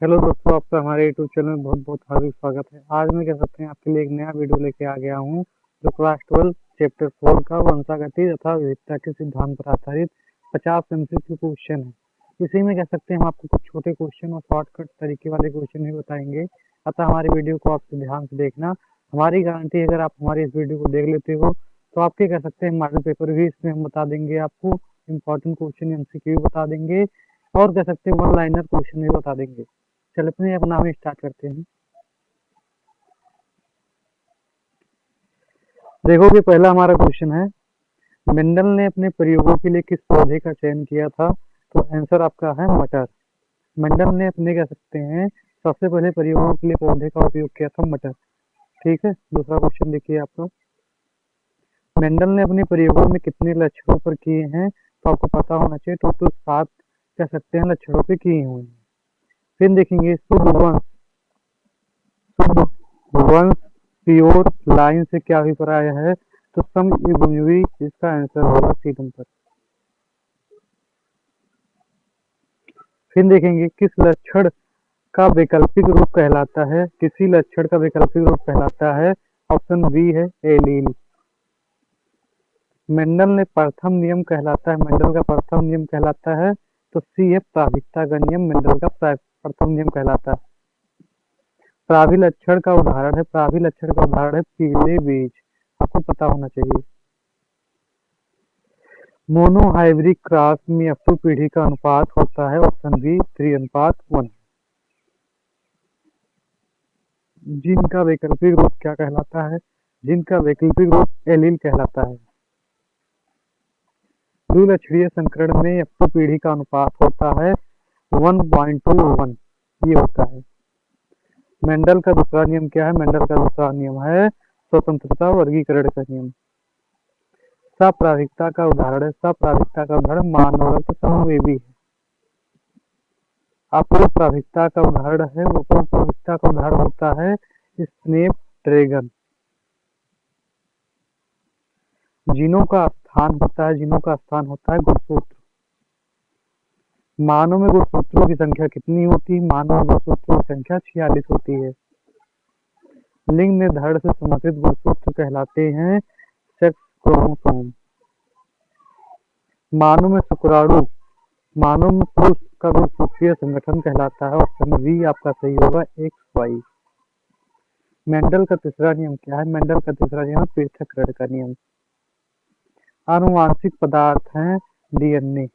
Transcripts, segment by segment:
Hello दोस्तों, आपका हमारे यूट्यूब चैनल में बहुत बहुत हार्दिक स्वागत है। आज मैं कह सकते हैं आपके लिए एक नया वीडियो लेके आ गया हूँ जो क्लास 12 चैप्टर 4 का वंशागति तथा विविधता के सिद्धांत पर आधारित 50 एमसीक्यू क्वेश्चन है। इसी में कह सकते हैं हम आपको कुछ छोटे क्वेश्चन और शॉर्टकट तरीके वाले क्वेश्चन भी बताएंगे। अतः हमारी वीडियो को आप ध्यान से देखना। हमारी गारंटी, अगर आप हमारी इस वीडियो को देख लेते हो तो आपके कह सकते हैं मॉडल पेपर भी इसमें हम बता देंगे, आपको इम्पोर्टेंट क्वेश्चन एमसीक्यू भी बता देंगे और कह सकते हैं वन लाइनर क्वेश्चन भी बता देंगे। चलिए अपना हम स्टार्ट करते हैं। देखो कि पहला हमारा क्वेश्चन है, मेंडल ने अपने प्रयोगों के लिए किस पौधे का चयन किया था? तो आंसर आपका है मटर। मेंडल ने अपने कह सकते हैं सबसे पहले प्रयोगों के लिए पौधे का उपयोग किया था मटर। ठीक है, दूसरा क्वेश्चन देखिए आपका, मेंडल ने अपने प्रयोगों में कितने लक्षणों पर किए हैं? तो आपको पता होना चाहिए, टोटल 7 कह सकते हैं लक्षणों पे किए हुए हैं। फिर देखेंगे शुद्ध वंश प्योर लाइन से क्या अभिप्राय है? तो समयुग्मी, इसका आंसर होगा सी नंबर। फिर देखेंगे किस लक्षण का वैकल्पिक रूप कहलाता है? किसी लक्षण का वैकल्पिक रूप कहलाता है? ऑप्शन बी है एलील। मेंडल ने प्रथम नियम कहलाता है, मेंडल का प्रथम नियम कहलाता है तो सी है प्राभिकता का नियम, मेंडल का प्रथम नियम कहलाता है। प्राभिलक्षण का उदाहरण है, प्राभिलक्षण का उदाहरण है पीले बीज, आपको पता होना चाहिए। मोनोहाइब्रिड क्रॉस में F2 पीढ़ी का अनुपात होता है, ऑप्शन बी 3:1। जिनका वैकल्पिक रूप क्या कहलाता है? जिनका वैकल्पिक रूप एलील कहलाता है। द्विलक्षणीय संकरण में F2 पीढ़ी का अनुपात होता है 1:1, ये होता है। मेंडल का दूसरा नियम क्या है? मेंडल का दूसरा नियम है स्वतंत्रता वर्गीकरण का नियम। सप्राभिकता का उदाहरण है, सप्राभिकता का उदाहरण मानवरत समवेवी है। अप्राभिकता का उदाहरण है, अप्राभिकता का उदाहरण होता है स्नैप ड्रैगन। जीनों का स्थान होता है, जीनों का स्थान होता है गुणसूत्र। मानव में गुणसूत्रों की संख्या कितनी होती है? मानव में गुणसूत्रों की संख्या 46 होती है। लिंग निर्धारण से संबंधित गुणसूत्र कहलाते हैं सेक्स क्रोमोसोम। मानव में शुक्राणु, मानव में पुरुष का गुणसूत्रीय संगठन कहलाता है, ऑप्शन बी आपका सही होगा XY। मेंडल का तीसरा नियम क्या है? मेंडल का तीसरा नियम पृथक्करण का नियम। आनुवांशिक पदार्थ हैं डीएनए।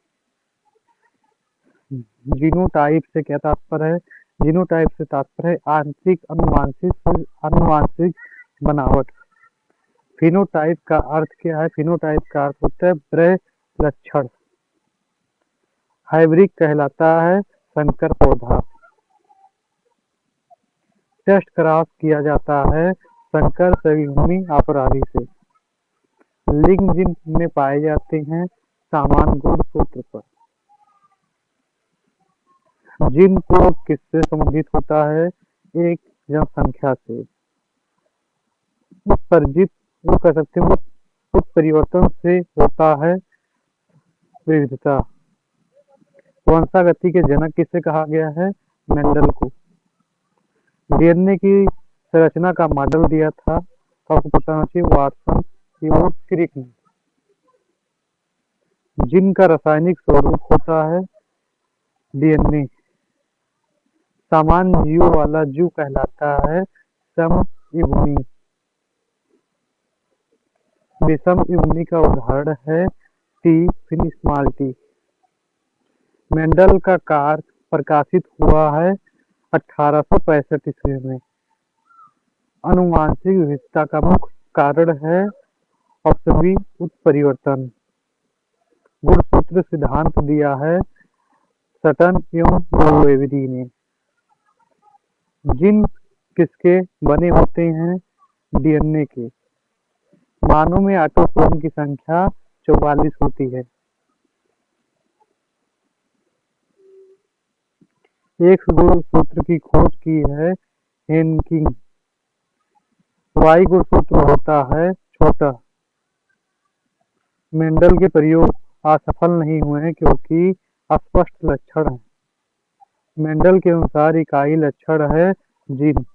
जीनोटाइप से क्या तात्पर्य है? जीनोटाइप से तात्पर्य है आंशिक अनुवांशिक बनावट। फिनोटाइप का अर्थ क्या है? फिनोटाइप का अर्थ होता है ब्रह लक्षण। हाइब्रिड कहलाता है संकर पौधा। टेस्ट क्रॉस किया जाता है संकर संयुग्मी अपराधी से। लिंग जिन में पाए जाते हैं समान गुणसूत्र पर। जिन को किससे संबंधित होता है? एक जनसंख्या से। उत्सर्जित, वो कह सकते हैं उत्परिवर्तन से होता है विविधता। वंशागति के जनक किसे कहा गया है? मेंडल को। डीएनए की संरचना का मॉडल दिया था तो आपको पता होना चाहिए वाटसन और क्रिक ने। जिनका रासायनिक स्वरूप होता है डीएनए। सामान्य जीवों वाला जीव कहलाता है समयुग्मी। विषम युग्मी का उदाहरण है टी, फिर स्मॉल टी। मेंडल का कार्य प्रकाशित हुआ है 1865 ईस्वी में। आनुवांशिक विविधता का मुख्य कारण है ऑप्शन बी उत्परिवर्तन। गुणसूत्र सिद्धांत दिया है सटन एवं लोवेवी ने। जिन किसके बने होते हैं? डीएनए के। मानव में ऑटोसोम की संख्या 44 होती है। एक्स गुणसूत्र की खोज की है हेनकिंग। वाई गुणसूत्र होता है छोटा। मेंडल के प्रयोग असफल नहीं हुए हैं क्योंकि अस्पष्ट लक्षण हैं। मेंडल के अनुसार इकाई लक्षण है जीन।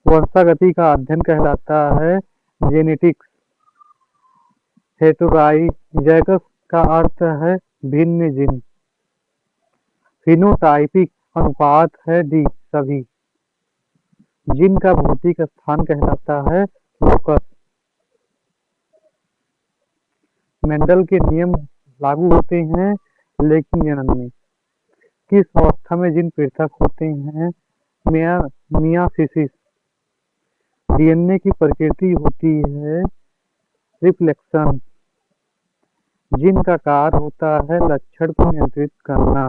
वंशागति का अध्ययन कहलाता है जेनेटिक्स। हेटेरोजाइगस का अर्थ है भिन्न जीन। फिनोटाइपिक अनुपात है डी सभी। जीन का भौतिक स्थान कहलाता है लोकस। मेंडल के नियम लागू होते हैं लेकिन जनन में। किस अवस्था में जीन पृथक होते हैं? मियासिस। डीएनए की प्रकृति होती है रिफ्लेक्शन। जीन का कार्य होता है लक्षण को नियंत्रित करना।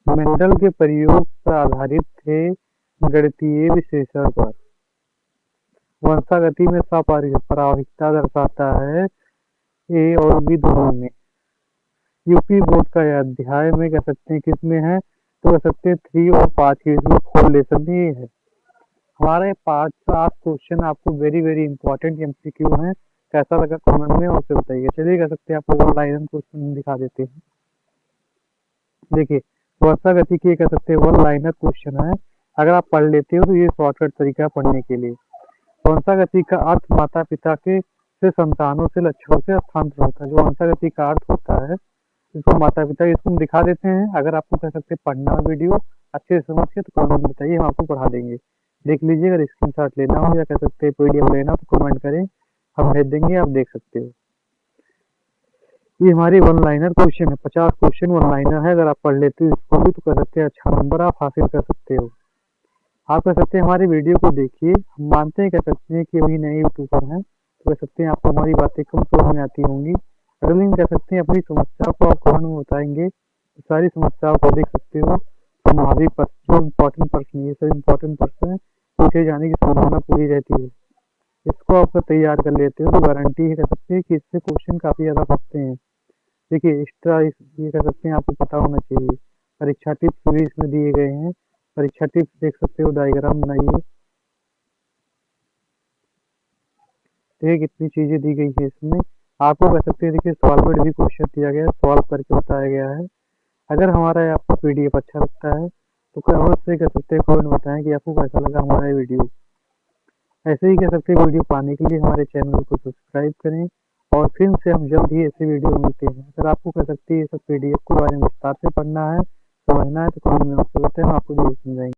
मेंडल के प्रयोग पर आधारित थे गणितीय विश्लेषण पर। वंशागति में स्वाभाविकता दर्शाता है ए और बी दोनों में। यूपी बोर्ड का यह अध्याय में कह सकते हैं किसमें है, तो कह सकते हैं 3 और 5 के इसमें कोरिलेशन में ये है। हमारे 5 क्वेश्चन आपको वेरी इंपॉर्टेंट एमसीक्यू हैं। कैसा लगा कमेंट में और से बताइए। चलिए कह सकते हैं आपको वन लाइनर क्वेश्चन दिखा देते हैं। देखिए वर्षागति के कह सकते हैं वन लाइनर क्वेश्चन है। अगर आप पढ़ लेते हो तो ये शॉर्टकट तरीका है पढ़ने के लिए। वंशागति का अर्थ माता पिता के से संतानों से लक्षणों से स्थानांतरण होता है। जो वंशागति का अर्थ होता है इसको माता पिता इसको हम दिखा देते हैं। अगर आपको कह सकते हैं पढ़ना वीडियो अच्छे से समझ के तो कमेंट बताइए, हम आपको पढ़ा देंगे। देख लीजिए, अगर स्क्रीनशॉट लेना हो या कह सकते हैं पीडीएफ लेना हो तो कमेंट करें, हम भेज देंगे, आप देख सकते हो। ये हमारी वन लाइनर क्वेश्चन है। 50 क्वेश्चन वन लाइनर है। अगर आप पढ़ लेते हो इसको भी तो कह सकते हैं अच्छा नंबर आप हासिल कर सकते हो। आप कह सकते हैं हमारी वीडियो को देखिए। हम मानते हैं कह सकते हैं कि अभी नए यूट्यूबर हैं तो कह सकते हैं आपको हमारी बातें कम समझ में आती होंगी। अगली कह सकते हैं अपनी समस्या को आप कमेंट में बताएंगे, सारी समस्याओं को देख सकते हो। हमारी जो इम्पोर्टेंट प्रश्न ये सब इम्पोर्टेंट प्रश्न है, पूछे जाने की संभावना पूरी रहती है। इसको आप तैयार कर लेते हो तो गारंटी है कह सकते हैं कि इससे क्वेश्चन काफी ज्यादा फंसते हैं। देखिए एक्स्ट्रा ये कह सकते हैं आपको पता होना चाहिए। परीक्षा टिप्स भी इसमें दिए गए हैं। परीक्षा टिप्स देख सकते हो, डायग्राम बनाइए। देखिए कितनी चीजें दी गई है इसमें। आपको कह सकते हैं देखिए सॉल्वेड भी क्वेश्चन दिया गया है, सॉल्व करके बताया गया है। अगर हमारा आपको पीडीएफ अच्छा लगता है तो अवश्य कह सकते हैं कमेंट बताएं कि आपको कैसा लगा हमारा वीडियो। ऐसे ही कह सकते हैं वीडियो पाने के लिए हमारे चैनल को सब्सक्राइब करें और फिर से हम जल्द ही ऐसे वीडियो मिलते हैं। अगर आपको कह सकते हैं ये सब पीडीएफ के बारे में विस्तार से पढ़ना है, समझना है तो कमेंट में आपसे बताएं, हम आपको जरूर समझाएंगे।